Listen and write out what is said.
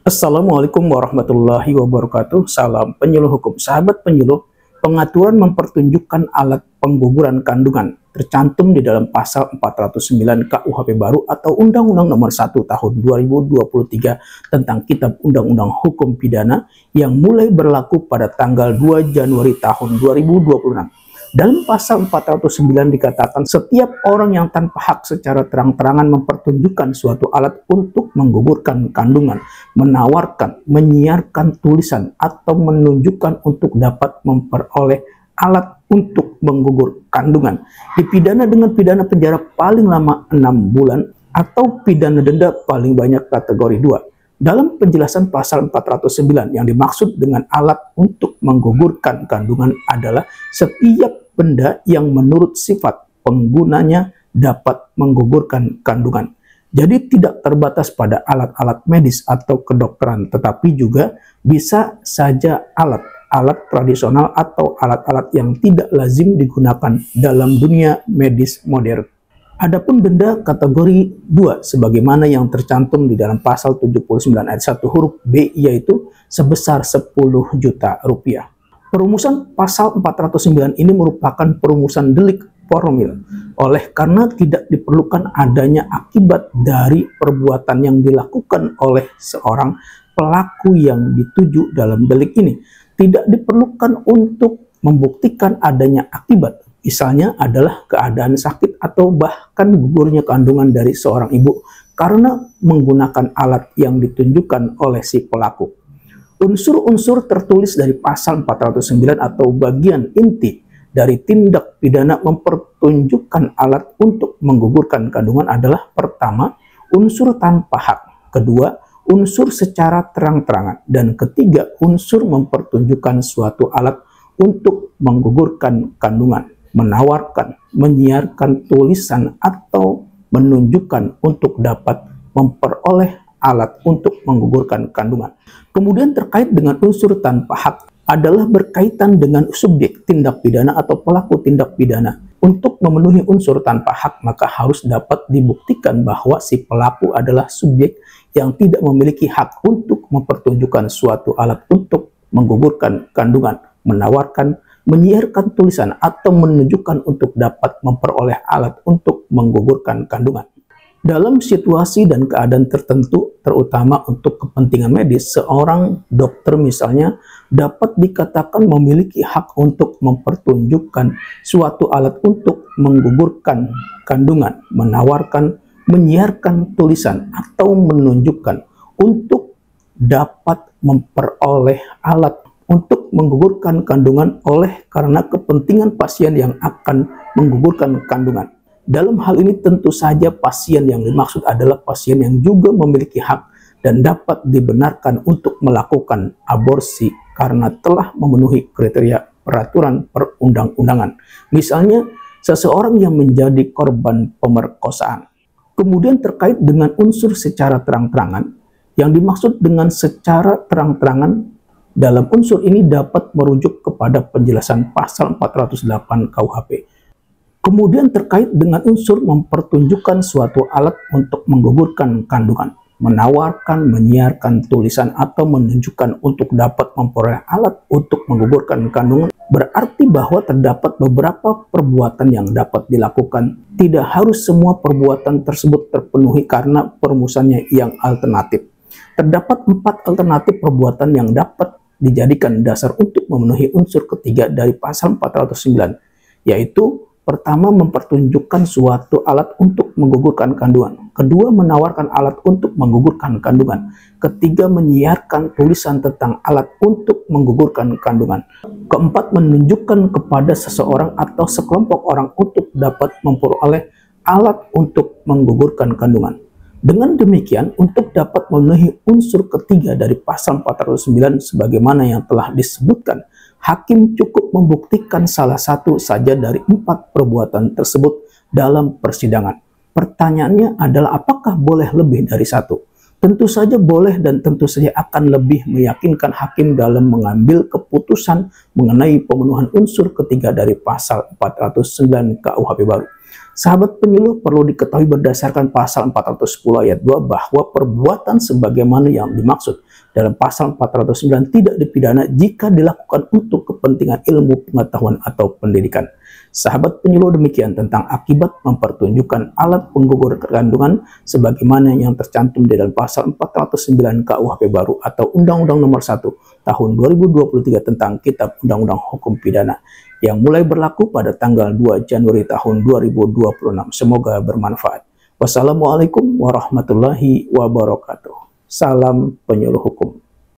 Assalamualaikum warahmatullahi wabarakatuh. Salam penyuluh hukum. Sahabat penyuluh, pengaturan mempertunjukkan alat pengguguran kandungan tercantum di dalam pasal 409 KUHP baru atau Undang-Undang Nomor 1 Tahun 2023 tentang Kitab Undang-Undang Hukum Pidana yang mulai berlaku pada tanggal 2 Januari tahun 2026. Dalam pasal 409 dikatakan setiap orang yang tanpa hak secara terang-terangan mempertunjukkan suatu alat untuk menggugurkan kandungan, menawarkan, menyiarkan tulisan, atau menunjukkan untuk dapat memperoleh alat untuk menggugur kandungan, dipidana dengan pidana penjara paling lama 6 bulan atau pidana denda paling banyak kategori 2. Dalam penjelasan pasal 409 yang dimaksud dengan alat untuk menggugurkan kandungan adalah setiap benda yang menurut sifat penggunanya dapat menggugurkan kandungan. Jadi tidak terbatas pada alat-alat medis atau kedokteran, tetapi juga bisa saja alat tradisional atau alat-alat yang tidak lazim digunakan dalam dunia medis modern. Adapun denda kategori 2 sebagaimana yang tercantum di dalam pasal 79 ayat 1 huruf B yaitu sebesar 10 juta rupiah. Perumusan pasal 409 ini merupakan perumusan delik formil karena tidak diperlukan adanya akibat dari perbuatan yang dilakukan oleh seorang pelaku yang dituju dalam delik ini. Tidak diperlukan untuk membuktikan adanya akibat. Misalnya adalah keadaan sakit atau bahkan gugurnya kandungan dari seorang ibu karena menggunakan alat yang ditunjukkan oleh si pelaku. Unsur-unsur tertulis dari pasal 409 atau bagian inti dari tindak pidana mempertunjukkan alat untuk menggugurkan kandungan adalah pertama, unsur tanpa hak, kedua, unsur secara terang-terangan, dan ketiga, unsur mempertunjukkan suatu alat untuk menggugurkan kandungan, menawarkan, menyiarkan tulisan, atau menunjukkan untuk dapat memperoleh alat untuk menggugurkan kandungan. Kemudian terkait dengan unsur tanpa hak adalah berkaitan dengan subjek tindak pidana atau pelaku tindak pidana. Untuk memenuhi unsur tanpa hak maka harus dapat dibuktikan bahwa si pelaku adalah subjek yang tidak memiliki hak untuk mempertunjukkan suatu alat untuk menggugurkan kandungan, menawarkan, menyiarkan tulisan, atau menunjukkan untuk dapat memperoleh alat untuk menggugurkan kandungan. Dalam situasi dan keadaan tertentu, terutama untuk kepentingan medis, seorang dokter misalnya dapat dikatakan memiliki hak untuk mempertunjukkan suatu alat untuk menggugurkan kandungan, menawarkan, menyiarkan tulisan, atau menunjukkan untuk dapat memperoleh alat untuk menggugurkan kandungan karena kepentingan pasien yang akan menggugurkan kandungan. Dalam hal ini tentu saja pasien yang dimaksud adalah pasien yang juga memiliki hak dan dapat dibenarkan untuk melakukan aborsi karena telah memenuhi kriteria peraturan perundang-undangan. Misalnya, seseorang yang menjadi korban pemerkosaan. Kemudian terkait dengan unsur secara terang-terangan, yang dimaksud dengan secara terang-terangan dalam unsur ini dapat merujuk kepada penjelasan pasal 408 KUHP. Kemudian terkait dengan unsur mempertunjukkan suatu alat untuk menggugurkan kandungan, menawarkan, menyiarkan tulisan, atau menunjukkan untuk dapat memperoleh alat untuk menggugurkan kandungan, berarti bahwa terdapat beberapa perbuatan yang dapat dilakukan. Tidak harus semua perbuatan tersebut terpenuhi karena perumusannya yang alternatif. Terdapat 4 alternatif perbuatan yang dapat dijadikan dasar untuk memenuhi unsur ketiga dari pasal 409, yaitu pertama, mempertunjukkan suatu alat untuk menggugurkan kandungan. Kedua, menawarkan alat untuk menggugurkan kandungan. Ketiga, menyiarkan tulisan tentang alat untuk menggugurkan kandungan. Keempat, menunjukkan kepada seseorang atau sekelompok orang untuk dapat memperoleh alat untuk menggugurkan kandungan. Dengan demikian, untuk dapat memenuhi unsur ketiga dari pasal 409 sebagaimana yang telah disebutkan, hakim cukup membuktikan salah satu saja dari 4 perbuatan tersebut dalam persidangan. Pertanyaannya adalah apakah boleh lebih dari 1? Tentu saja boleh dan tentu saja akan lebih meyakinkan hakim dalam mengambil keputusan mengenai pemenuhan unsur ketiga dari pasal 409 KUHP baru. Sahabat penyuluh, perlu diketahui berdasarkan pasal 410 ayat 2 bahwa perbuatan sebagaimana yang dimaksud dalam pasal 409 tidak dipidana jika dilakukan untuk kepentingan ilmu pengetahuan atau pendidikan. Sahabat penyuluh, demikian tentang akibat mempertunjukkan alat penggugur kandungan sebagaimana yang tercantum di dalam pasal 409 KUHP baru atau Undang-Undang Nomor 1 Tahun 2023 tentang Kitab Undang-Undang Hukum Pidana yang mulai berlaku pada tanggal 2 Januari tahun 2026. Semoga bermanfaat. Wassalamualaikum warahmatullahi wabarakatuh. Salam penyuluh hukum.